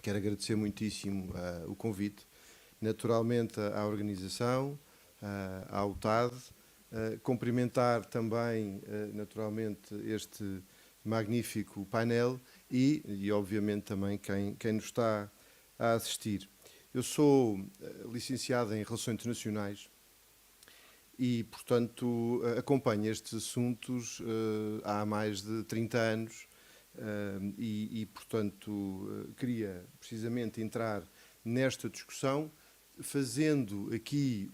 Quero agradecer muitíssimo o convite, naturalmente à organização, à UTAD, cumprimentar também, naturalmente, este magnífico painel e obviamente, também quem nos está a assistir. Eu sou licenciado em Relações Internacionais e, portanto, acompanho estes assuntos há mais de 30 anos portanto, queria precisamente entrar nesta discussão fazendo aqui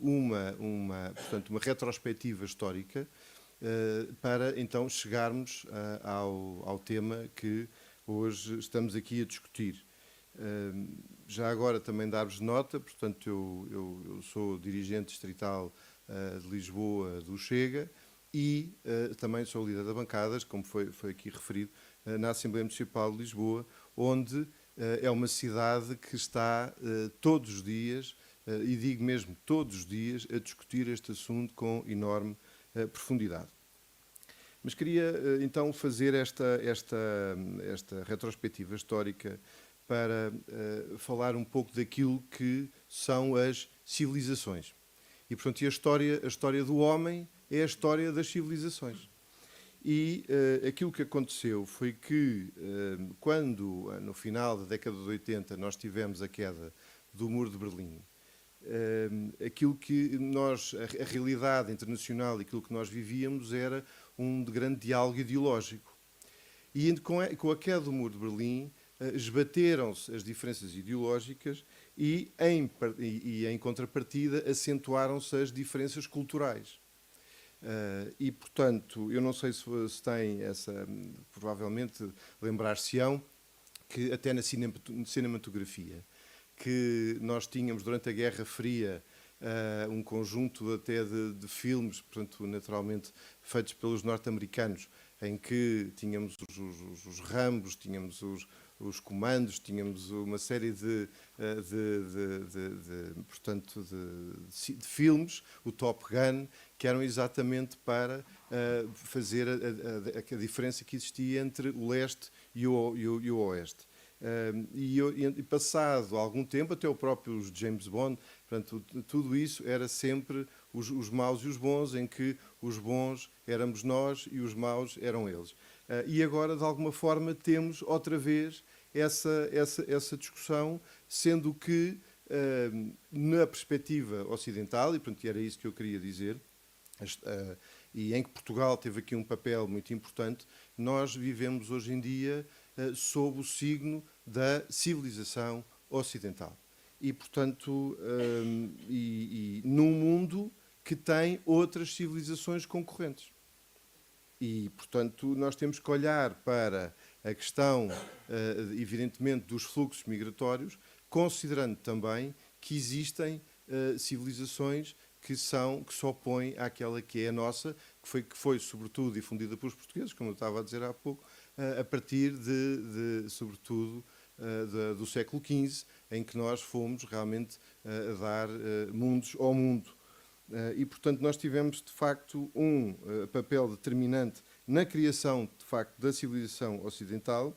portanto, uma retrospectiva histórica para então chegarmos ao tema que hoje estamos aqui a discutir. Já agora também dar-vos nota, portanto, eu sou dirigente distrital de Lisboa do Chega e também sou líder da bancadas, como foi aqui referido, na Assembleia Municipal de Lisboa, onde é uma cidade que está todos os dias, e digo mesmo todos os dias, a discutir este assunto com enorme profundidade. Mas queria então fazer esta retrospectiva histórica para falar um pouco daquilo que são as civilizações. E, portanto, a história do homem é a história das civilizações. E aquilo que aconteceu foi que, quando, no final da década de 80, nós tivemos a queda do Muro de Berlim, aquilo que a realidade internacional e aquilo que nós vivíamos era um grande diálogo ideológico. E com a queda do Muro de Berlim, esbateram-se as diferenças ideológicas e, em contrapartida, acentuaram-se as diferenças culturais. E, portanto, eu não sei se têm essa, provavelmente lembrar-se-ão, que até na cinematografia, que nós tínhamos durante a Guerra Fria um conjunto até de filmes, portanto, naturalmente feitos pelos norte-americanos, em que tínhamos os Rambos, tínhamos os comandos, tínhamos uma série de filmes, o Top Gun, que eram exatamente para fazer a diferença que existia entre o leste e o oeste. E passado algum tempo, até o próprio James Bond, portanto, tudo isso era sempre os maus e os bons, em que os bons éramos nós e os maus eram eles. E agora, de alguma forma, temos outra vez essa discussão, sendo que, na perspectiva ocidental, e portanto, era isso que eu queria dizer, e em que Portugal teve aqui um papel muito importante, nós vivemos hoje em dia sob o signo da civilização ocidental. E, portanto, num mundo que tem outras civilizações concorrentes. E, portanto, nós temos que olhar para a questão, evidentemente, dos fluxos migratórios, considerando também que existem civilizações que se opõem àquela que é a nossa, que foi sobretudo difundida pelos portugueses, como eu estava a dizer há pouco, a partir sobretudo, do século XV, em que nós fomos realmente a dar mundos ao mundo. E, portanto, nós tivemos, de facto, um papel determinante na criação, de facto, da civilização ocidental,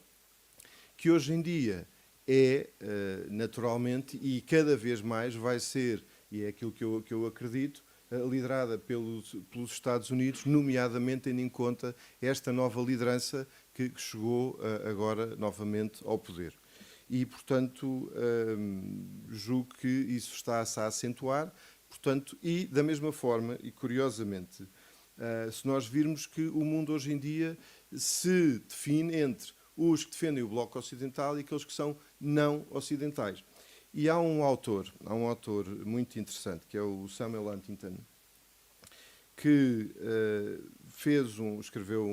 que hoje em dia é, naturalmente, e cada vez mais vai ser, e é aquilo que eu acredito, liderada pelos Estados Unidos, nomeadamente tendo em conta esta nova liderança que chegou agora novamente ao poder. E, portanto, julgo que isso está-se a acentuar, portanto, e da mesma forma, e curiosamente, se nós virmos que o mundo hoje em dia se define entre os que defendem o Bloco Ocidental e aqueles que são não ocidentais. E há um autor muito interessante, que é o Samuel Huntington, que escreveu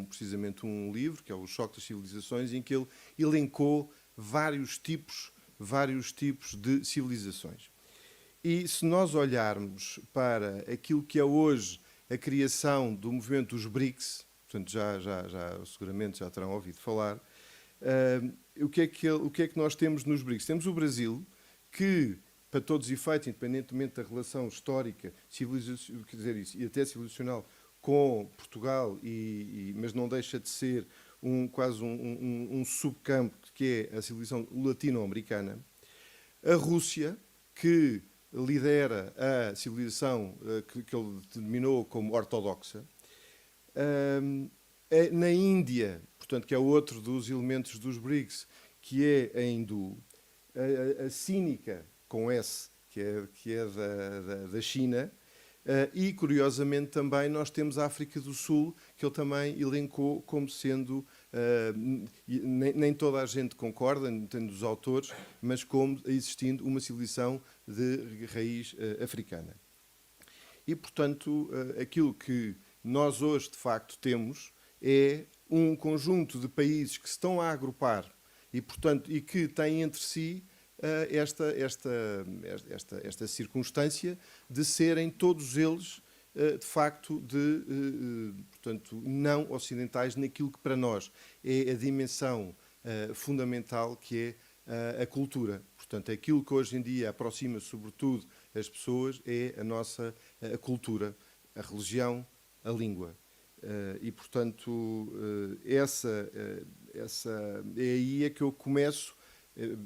precisamente um livro, que é o Choque das Civilizações, em que ele elencou vários tipos de civilizações. E se nós olharmos para aquilo que é hoje a criação do movimento dos BRICS, portanto, seguramente já terão ouvido falar, o que é que nós temos nos BRICS? Temos o Brasil, que, para todos os efeitos, independentemente da relação histórica, e até civilizacional, com Portugal, mas não deixa de ser quase um subcampo, que é a civilização latino-americana. A Rússia, que lidera a civilização que ele denominou como ortodoxa. Na Índia, portanto, que é outro dos elementos dos BRICS, que é a hindu. A cínica, com S, que é da China. E, curiosamente, também nós temos a África do Sul, que ele também elencou como sendo, nem toda a gente concorda, tendo os autores, mas como existindo uma civilização de raiz africana. E, portanto, aquilo que nós hoje, de facto, temos é um conjunto de países que se estão a agrupar e, portanto, e que têm entre si esta circunstância de serem todos eles, de facto, portanto, não ocidentais naquilo que para nós é a dimensão fundamental, que é a cultura. Portanto, aquilo que hoje em dia aproxima, sobretudo, as pessoas é a nossa cultura, a religião, a língua. E, portanto, é aí é que eu começo.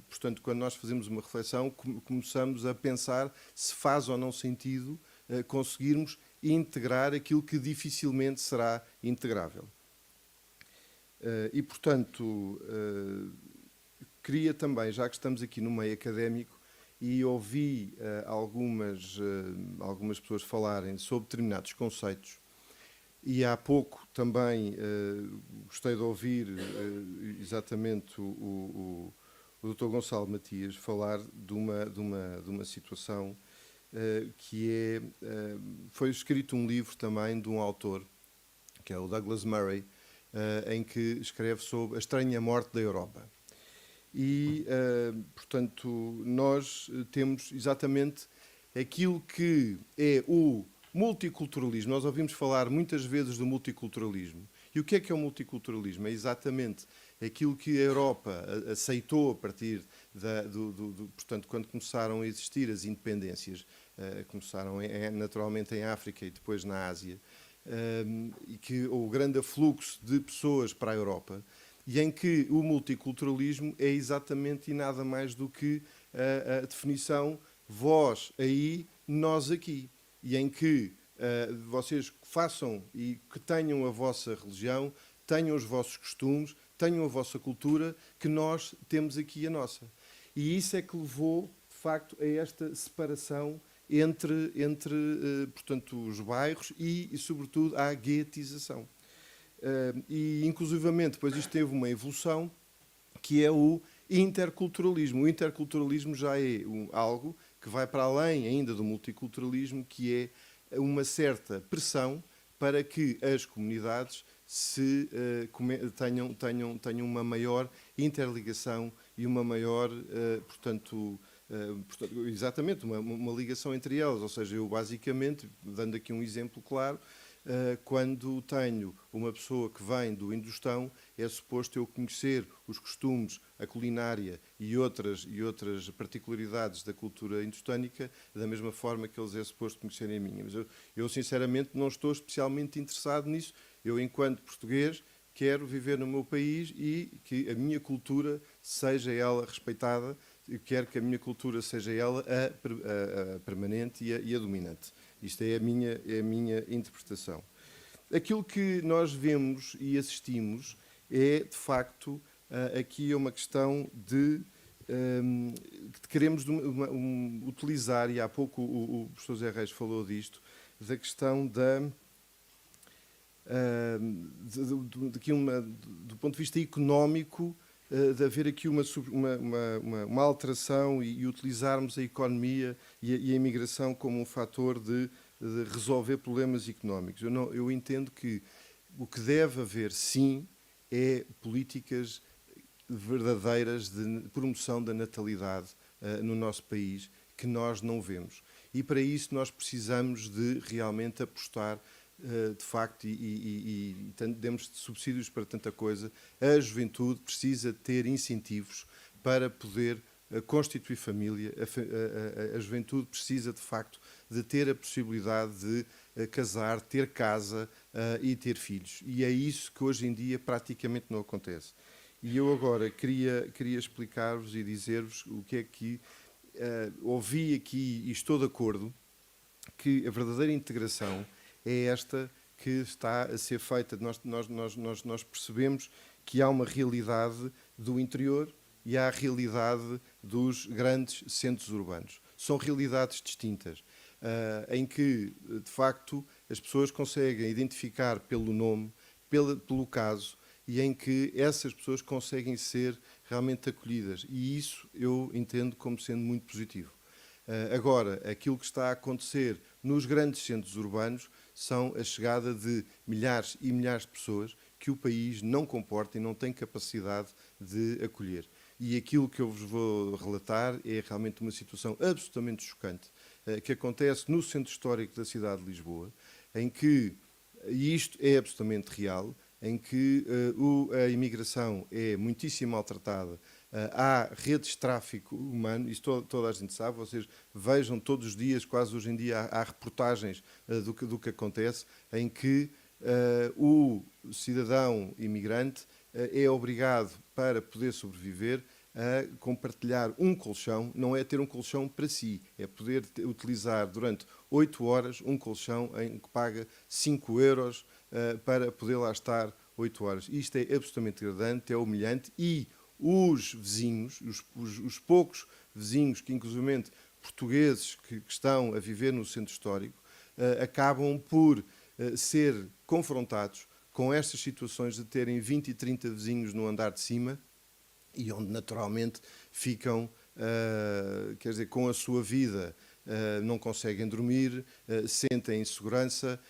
Portanto, quando nós fazemos uma reflexão, começamos a pensar se faz ou não sentido conseguirmos integrar aquilo que dificilmente será integrável. E, portanto, queria também, já que estamos aqui no meio académico, e ouvi algumas pessoas falarem sobre determinados conceitos, e há pouco também gostei de ouvir exatamente o Dr. Gonçalo Matias falar de uma situação que foi escrito um livro também de um autor, que é o Douglas Murray, em que escreve sobre a estranha morte da Europa. E, portanto, nós temos exatamente aquilo que é o multiculturalismo. Nós ouvimos falar muitas vezes do multiculturalismo. E o que é o multiculturalismo? É exatamente aquilo que a Europa aceitou a partir portanto, quando começaram a existir as independências, começaram naturalmente em África e depois na Ásia, e que o grande afluxo de pessoas para a Europa, e em que o multiculturalismo é exatamente e nada mais do que a definição vós aí, nós aqui, e em que vocês façam e que tenham a vossa religião, tenham os vossos costumes, tenham a vossa cultura, que nós temos aqui a nossa. E isso é que levou, de facto, a esta separação entre portanto, os bairros e, sobretudo, à guetização. E, inclusivamente, depois isto teve uma evolução, que é o interculturalismo. O interculturalismo já é algo que vai para além ainda do multiculturalismo, que é uma certa pressão para que as comunidades tenham uma maior interligação e uma maior, portanto, exatamente, uma ligação entre elas. Ou seja, eu basicamente, dando aqui um exemplo claro, quando tenho uma pessoa que vem do Hindustão, é suposto eu conhecer os costumes, a culinária e outras particularidades da cultura hindustânica, da mesma forma que eles é suposto conhecerem a minha. Mas eu sinceramente não estou especialmente interessado nisso. Eu, enquanto português, quero viver no meu país e que a minha cultura seja ela respeitada, quero que a minha cultura seja ela a permanente e a dominante. Isto é a minha interpretação. Aquilo que nós vemos e assistimos é, de facto, aqui é uma questão de queremos utilizar, e há pouco o professor Zé Reis falou disto, da questão do ponto de vista económico, de haver aqui uma alteração e utilizarmos a economia e a imigração como um fator de resolver problemas económicos. Eu entendo que o que deve haver, sim, é políticas verdadeiras de promoção da natalidade no nosso país, que nós não vemos. E para isso nós precisamos de realmente apostar, de facto, e demos subsídios para tanta coisa. A juventude precisa ter incentivos para poder constituir família. A juventude precisa, de facto, de ter a possibilidade de casar, ter casa e ter filhos. E é isso que hoje em dia praticamente não acontece. E eu agora queria explicar-vos e dizer-vos o que é que ouvi aqui e estou de acordo que a verdadeira integração é esta que está a ser feita. Nós percebemos que há uma realidade do interior e há a realidade dos grandes centros urbanos. São realidades distintas, em que, de facto, as pessoas conseguem identificar pelo nome, pelo caso, e em que essas pessoas conseguem ser realmente acolhidas. E isso eu entendo como sendo muito positivo. Agora, aquilo que está a acontecer nos grandes centros urbanos são a chegada de milhares e milhares de pessoas que o país não comporta e não tem capacidade de acolher. E aquilo que eu vos vou relatar é realmente uma situação absolutamente chocante que acontece no centro histórico da cidade de Lisboa, em que, e isto é absolutamente real, em que a imigração é muitíssimo maltratada, há redes de tráfico humano, isso toda a gente sabe, vocês vejam todos os dias, quase hoje em dia, há reportagens do que acontece, em que o cidadão imigrante é obrigado, para poder sobreviver, a compartilhar um colchão, não é ter um colchão para si, é poder utilizar durante 8 horas um colchão em que paga 5 euros para poder lá estar 8 horas. Isto é absolutamente degradante, é humilhante e os vizinhos, os poucos vizinhos, que inclusivamente portugueses que estão a viver no centro histórico, acabam por ser confrontados com estas situações de terem 20 e 30 vizinhos no andar de cima e onde naturalmente ficam, quer dizer, com a sua vida, não conseguem dormir, sentem insegurança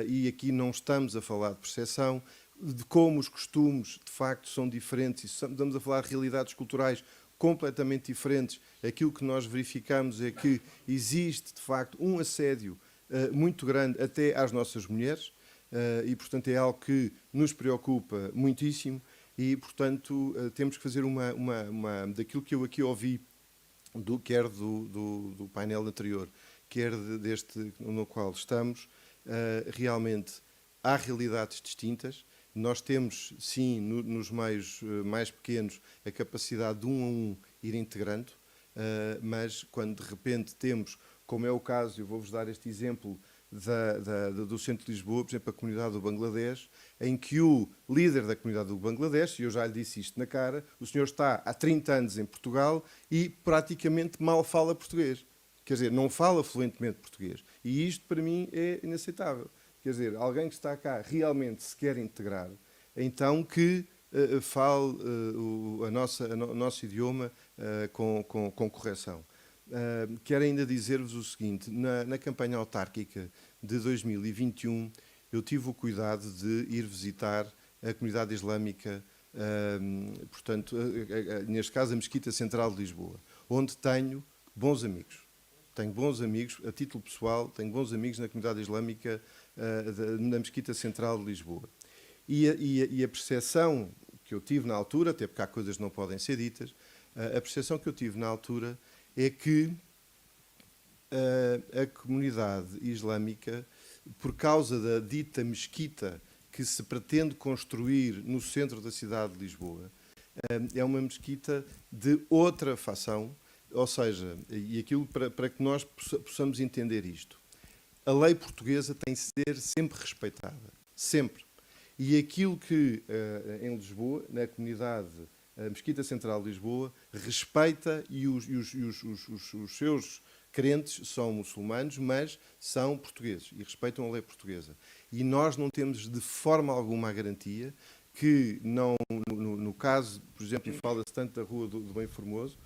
e aqui não estamos a falar de percepção, de como os costumes de facto são diferentes, estamos a falar de realidades culturais completamente diferentes. Aquilo que nós verificamos é que existe de facto um assédio muito grande até às nossas mulheres e portanto é algo que nos preocupa muitíssimo e portanto temos que fazer daquilo que eu aqui ouvi, quer do painel anterior, quer deste no qual estamos, realmente há realidades distintas. Nós temos, sim, nos meios mais pequenos, a capacidade de um a um ir integrando, mas quando de repente temos, como é o caso, eu vou-vos dar este exemplo do centro de Lisboa, por exemplo, a comunidade do Bangladesh, em que o líder da comunidade do Bangladesh, e eu já lhe disse isto na cara, o senhor está há 30 anos em Portugal e praticamente mal fala português. Quer dizer, não fala fluentemente português. E isto, para mim, é inaceitável. Quer dizer, alguém que está cá realmente se quer integrar, então que fale o nosso idioma com correção. Quero ainda dizer-vos o seguinte, na campanha autárquica de 2021, eu tive o cuidado de ir visitar a comunidade islâmica, portanto, neste caso a Mesquita Central de Lisboa, onde tenho bons amigos. Tenho bons amigos, a título pessoal, tenho bons amigos na comunidade islâmica na Mesquita Central de Lisboa. E a percepção que eu tive na altura, até porque há coisas que não podem ser ditas, a percepção que eu tive na altura é que a comunidade islâmica, por causa da dita mesquita que se pretende construir no centro da cidade de Lisboa, é uma mesquita de outra fação, ou seja, e aquilo para que nós possamos entender isto, a lei portuguesa tem de ser sempre respeitada, sempre. E aquilo que em Lisboa, na comunidade Mesquita Central de Lisboa, respeita e os seus crentes são muçulmanos, mas são portugueses e respeitam a lei portuguesa. E nós não temos de forma alguma a garantia que, no caso, por exemplo, e fala-se tanto da Rua do Bem Formoso,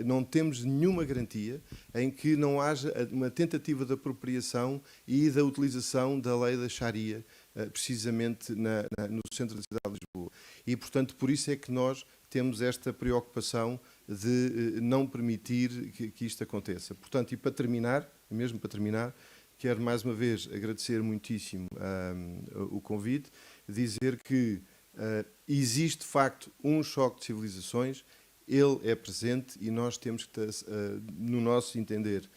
não temos nenhuma garantia em que não haja uma tentativa de apropriação e da utilização da lei da Sharia, precisamente no centro da cidade de Lisboa. E, portanto, por isso é que nós temos esta preocupação de não permitir que isto aconteça. Portanto, e para terminar, mesmo para terminar, quero mais uma vez agradecer muitíssimo o convite, dizer que existe, de facto, um choque de civilizações, ele é presente e nós temos que, no nosso entender,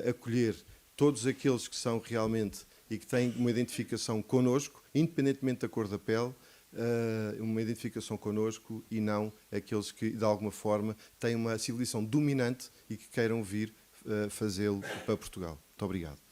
acolher todos aqueles que são realmente e que têm uma identificação connosco, independentemente da cor da pele, uma identificação connosco e não aqueles que, de alguma forma, têm uma civilização dominante e que queiram vir fazê-lo para Portugal. Muito obrigado.